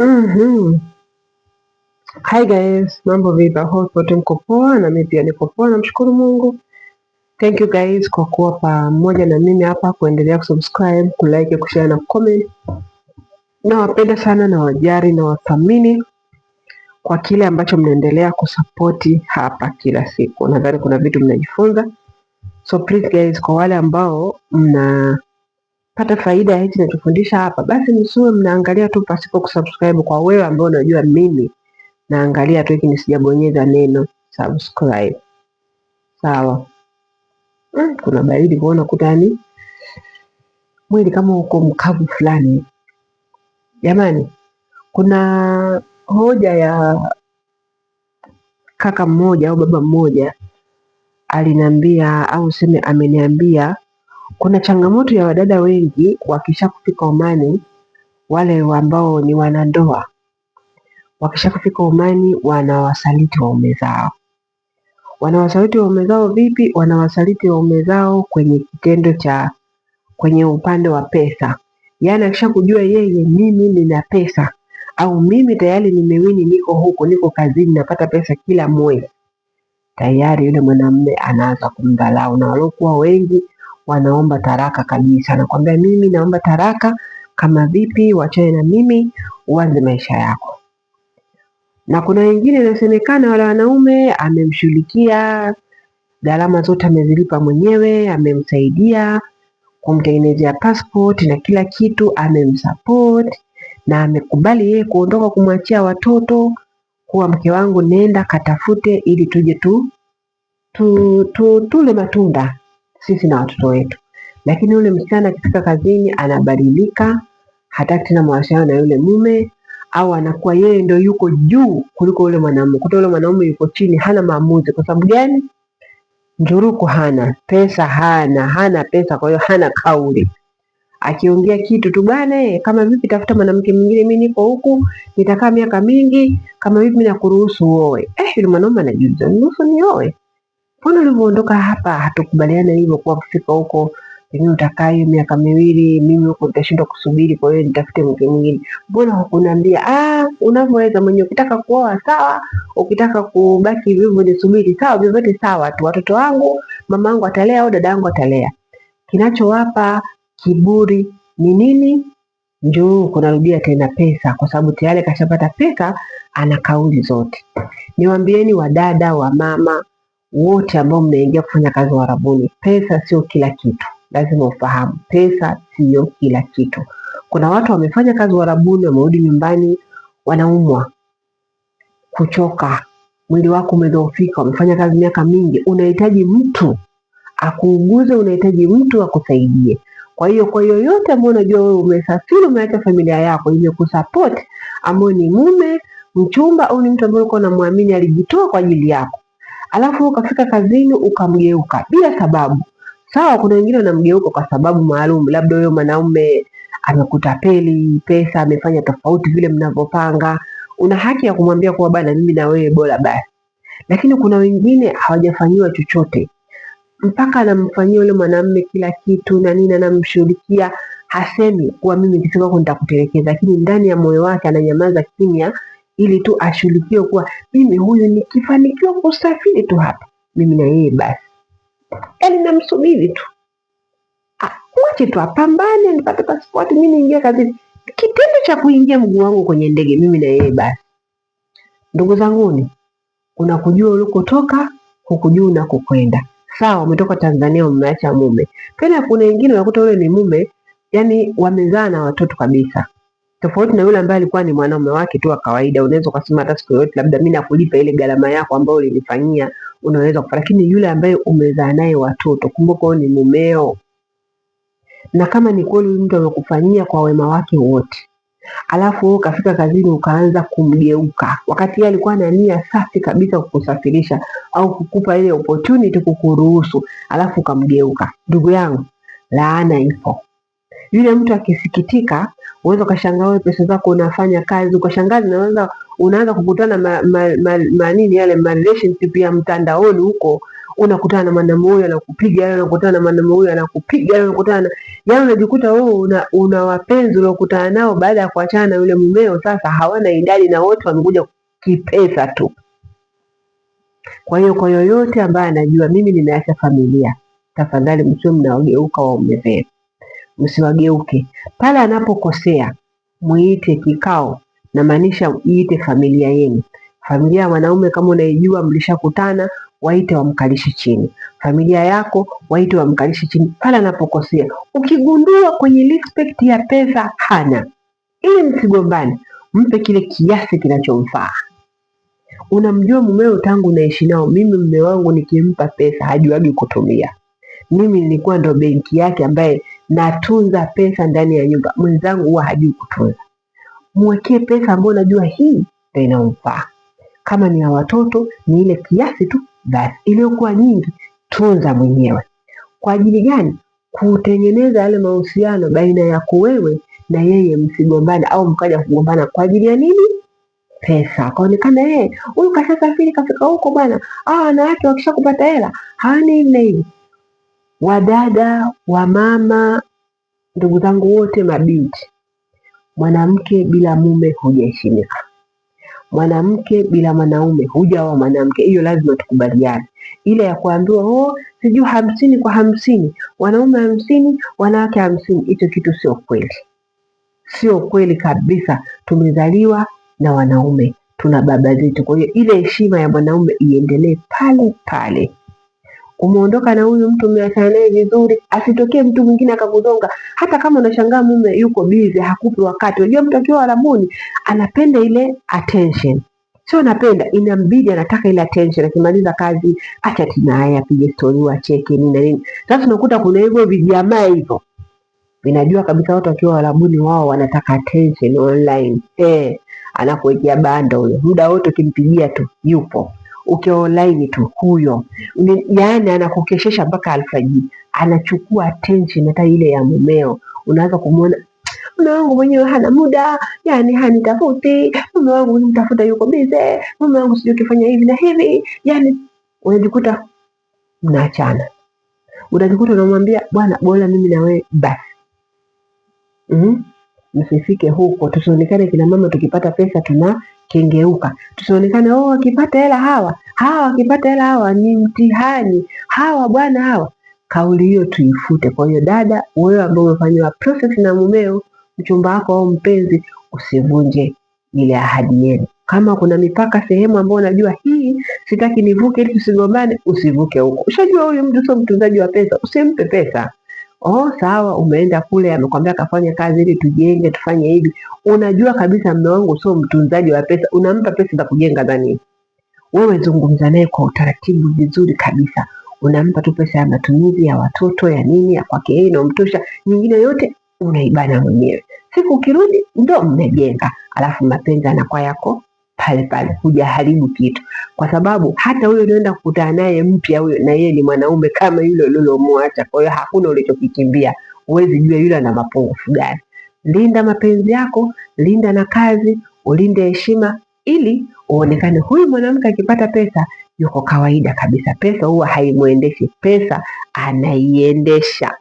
Mhm. Hi guys, mambo vipi? Hope wote mko poa na mimi pia niko poa, namshukuru Mungu. Thank you guys kwa kuwa pamoja na mimi hapa, kuendelea kusubscribe, kulike, kushare na comment. Nawapenda sana na wajari na wathamini kwa kile ambacho mnaendelea kusapoti hapa kila siku. Nadhani kuna vitu mnajifunza. So please guys, kwa wale ambao mnapata faida ya hichi ninachofundisha hapa, basi msiwe mnaangalia tu pasipo kusubscribe. Kwa wewe ambao unajua mimi naangalia tu, lakini sijabonyeza neno subscribe. Sawa. Kuna baridi kuona kutani, mwili kama uko mkavu fulani. Jamani, kuna hoja ya kaka mmoja au baba mmoja aliniambia, au seme ameniambia, kuna changamoto ya wadada wengi wakisha kufika umani, wale ambao ni wanandoa, wakisha kufika umani wanawasaliti waume zao. Wanawasaliti waume zao vipi? Wanawasaliti waume zao kwenye kitendo cha, kwenye upande wa pesa. Yaani akisha kujua yeye, mimi nina pesa, au mimi tayari nimewini, niko huko, niko kazini, napata pesa kila mwezi, tayari yule mwanamume anaanza kumdhalau, na waliokuwa wengi wanaomba taraka kabisa. Nakwambia mimi naomba taraka, kama vipi, wachane na mimi, uanze maisha yako. Na kuna wengine inasemekana wale wanaume amemshughulikia, gharama zote amezilipa mwenyewe, amemsaidia kumtengenezea passport na kila kitu, amemsupport na amekubali yeye kuondoka, kumwachia watoto, kuwa mke wangu nenda katafute ili tuje tule matunda sisi na watoto wetu. Lakini yule msichana akifika kazini anabadilika, hataki tena mawasiliano na yule mume, au anakuwa yeye ndio yuko juu kuliko yule mwanamume, kutoka yule mwanamume yuko chini, hana maamuzi. Kwa sababu gani? Njuruku hana pesa, hana pesa, kwa hiyo hana kauli. Akiongea kitu tu, bwana kama vipi, tafuta mwanamke mwingine, mimi niko huku, nitakaa miaka mingi, kama vipi mimi nakuruhusu uoe. Yule mwanaume anajiuliza, niruhusu nioe? Mbona ulivyoondoka hapa hatukubaliana hivyo, kwa kufika huko pengine utakaa hiyo miaka miwili, mimi huko nitashindwa kusubiri, kwa hiyo nitafute mke mwingine. Mbona hukuniambia? Unavyoweza mwenyewe, ukitaka kuoa sawa, ukitaka kubaki hivyo nisubiri sawa, vyovyote sawa tu, watoto wangu mama yangu atalea au dada yangu atalea. Kinachowapa kiburi ni nini? Njoo kunarudia tena pesa, kwa sababu tayari kashapata pesa, ana kauli zote. Niwaambieni wadada, wa mama wote ambao mmeingia kufanya kazi Uarabuni, pesa sio kila kitu. Lazima ufahamu, pesa sio kila kitu. Kuna watu wamefanya kazi Uarabuni, wamerudi nyumbani wanaumwa, kuchoka, mwili wako umedhoofika, umefanya kazi miaka mingi, unahitaji mtu akuuguze, unahitaji mtu akusaidie. Kwa hiyo kwa yoyote ambao unajua wewe umesafiri, umeacha familia yako imekusupport, ambao ni mume, mchumba, au ni mtu ambaye uko unamwamini alijitoa kwa ajili yako, alafu ukafika kazini ukamgeuka bila sababu. Sawa, kuna wengine wanamgeuka kwa sababu maalum, labda wewe mwanaume amekutapeli pesa, amefanya tofauti vile mnavyopanga, una haki ya kumwambia kuwa bana, mimi na wewe bora basi. Lakini kuna wengine hawajafanyiwa chochote, mpaka anamfanyia yule mwanamume kila kitu na nini, anamshughulikia, hasemi kuwa mimi nikisema huko nitakutelekeza, lakini ndani ya moyo wake ananyamaza kimya, ili tu ashughulikiwe kuwa mimi huyu nikifanikiwa kusafiri tu hapa, mimi na yeye basi, yaani namsubiri tu mwache tu apambane, nipate pasipoti, mimi niingie kazini. Kitendo cha kuingia mguu wangu kwenye ndege, mimi na yeye basi. Ndugu zanguni, unakujua ulikotoka, hukujua unakokwenda. Sawa, umetoka Tanzania, umeacha mume. Tena kuna wengine unakuta yule ni mume, yani wamezaa na watoto kabisa, tofauti na yule ambaye alikuwa ni mwanaume wake tu wa kawaida. Unaweza ukasema hata siku yote labda mimi nakulipa ile gharama yako ambayo ulinifanyia, unaweza kufanya. Lakini yule ambaye umezaa naye watoto, kumbuka wewe ni mumeo, na kama ni kweli mtu amekufanyia kwa wema wake wote, alafu wewe ukafika kazini ukaanza kumgeuka, wakati yeye alikuwa na nia safi kabisa kukusafirisha au kukupa ile opportunity kukuruhusu, alafu ukamgeuka, ndugu yangu, laana ipo. Yule mtu akisikitika, unaweza ukashangaa wewe pesa zako unafanya kazi, ukashangaa unaanza kukutana yale relationship ya mtandaoni huko, unakutana na mwanamume huyu anakupiga, yeye unakutana na mwanamume huyu anakupiga, yeye unakutana yaani unajikuta wewe una wapenzi uliokutana nao baada ya kuachana na yule mumeo, sasa hawana idadi na wote wamekuja kipesa tu. Kwa hiyo kwa yoyote ambaye anajua mimi nimeacha familia, tafadhali msio mnawageuka waume zenu, msiwageuke. Pale anapokosea muite kikao, na maanisha iite familia yenu. Familia ya mwanaume kama unaijua mlishakutana, waite wamkalishe chini. Familia yako waite wamkalishe chini pale anapokosea. Ukigundua kwenye respect ya pesa hana, ili msigombane, mpe kile kiasi kinachomfaa. Unamjua mumeo tangu unaishi nao. Mimi mume wangu nikimpa pesa hajuagi kutumia. Mimi nilikuwa ndo benki yake ambaye natunza pesa ndani ya nyumba. Mwenzangu huwa hajui kutunza. Mwekee pesa ambayo unajua hii ndio inamfaa. Kama ni ya watoto ni ile kiasi tu basi, iliyokuwa nyingi tunza mwenyewe. Kwa ajili gani? Kutengeneza yale mahusiano baina yako wewe na yeye, msigombane au mkaja kugombana kwa ajili ya nini? Pesa. Kaonekana huyu kashasafiri kafika huko bwana, wanawake wakisha kupata hela hawana hivi na hivi. Wadada, wamama, ndugu zangu wote, mabinti, mwanamke bila mume hujaheshimika. Mwanamke bila mwanaume hujawa mwanamke. Hiyo lazima tukubaliane. Ile ya kuambiwa sijui 50 kwa 50, wanaume 50, wanawake 50, hicho kitu sio kweli. Sio kweli kabisa. Tumezaliwa na wanaume, tuna baba zetu. Kwa hiyo ile heshima ya mwanaume iendelee pale pale. Umeondoka na huyu mtu, umeachana naye vizuri, asitokee mtu mwingine akakudonga. Hata kama unashangaa mume yuko busy, hakupi wakati. Unajua mtu akiwa Arabuni anapenda ile attention. Sio anapenda, inambidi anataka ile attention. Akimaliza kazi acha naye apige story, acheke nini na nini. Sasa unakuta kuna hivyo vijamaa hivyo vinajua kabisa watu wakiwa Arabuni wao wanataka attention online. Anakuwekea banda huyo, muda wote ukimpigia tu yupo, ukiwa online tu huyo, yaani anakukeshesha mpaka alfajiri, anachukua attention hata ile ya mumeo. Unaanza kumuona mume wangu mwenyewe hana muda, yani hanitafuti, mume wangu nimtafuta yuko busy, mume wangu sijui kifanya hivi na hivi, yani unajikuta mnaachana. Unajikuta unamwambia bwana, bora mimi na wewe basi. Msifike huko, tusionekane kina mama tukipata pesa tunakengeuka. Tusionekane wakipata hela hawa wakipata hela hawa ni mtihani, hawa bwana hawa. Kauli hiyo tuifute. Kwa hiyo dada, wewe ambao umefanywa process na mumeo, mchumba wako au mpenzi, usivunje ile ahadi yenu. Kama kuna mipaka sehemu ambayo unajua hii sitaki nivuke ili tusigombane, usivuke huko. Ushajua huyu mtu sio mtunzaji wa pesa, usimpe pesa. Sawa, umeenda kule amekwambia kafanya kazi ili tujenge tufanye hivi. Unajua kabisa mume wangu sio mtunzaji wa pesa, unampa pesa za kujenga ndani. Wewe zungumza naye kwa utaratibu vizuri kabisa. Unampa tu pesa ya matumizi ya watoto ya nini ya kwake yeye inamtosha, nyingine yote unaibana mwenyewe. Siku ukirudi ndo mnajenga, alafu mapenzi anakuwa yako pale pale, hujaharibu kitu. Kwa sababu hata huyo unaenda kukutana naye mpya huyo, na yeye ni mwanaume kama yule ulilomwacha. Kwa hiyo hakuna ulichokikimbia, huwezi jua yule ana mapungufu gani. Linda mapenzi yako, linda na kazi, ulinde heshima, ili uonekane huyu mwanamke akipata pesa yuko kawaida kabisa. Pesa huwa haimuendeshi, pesa anaiendesha.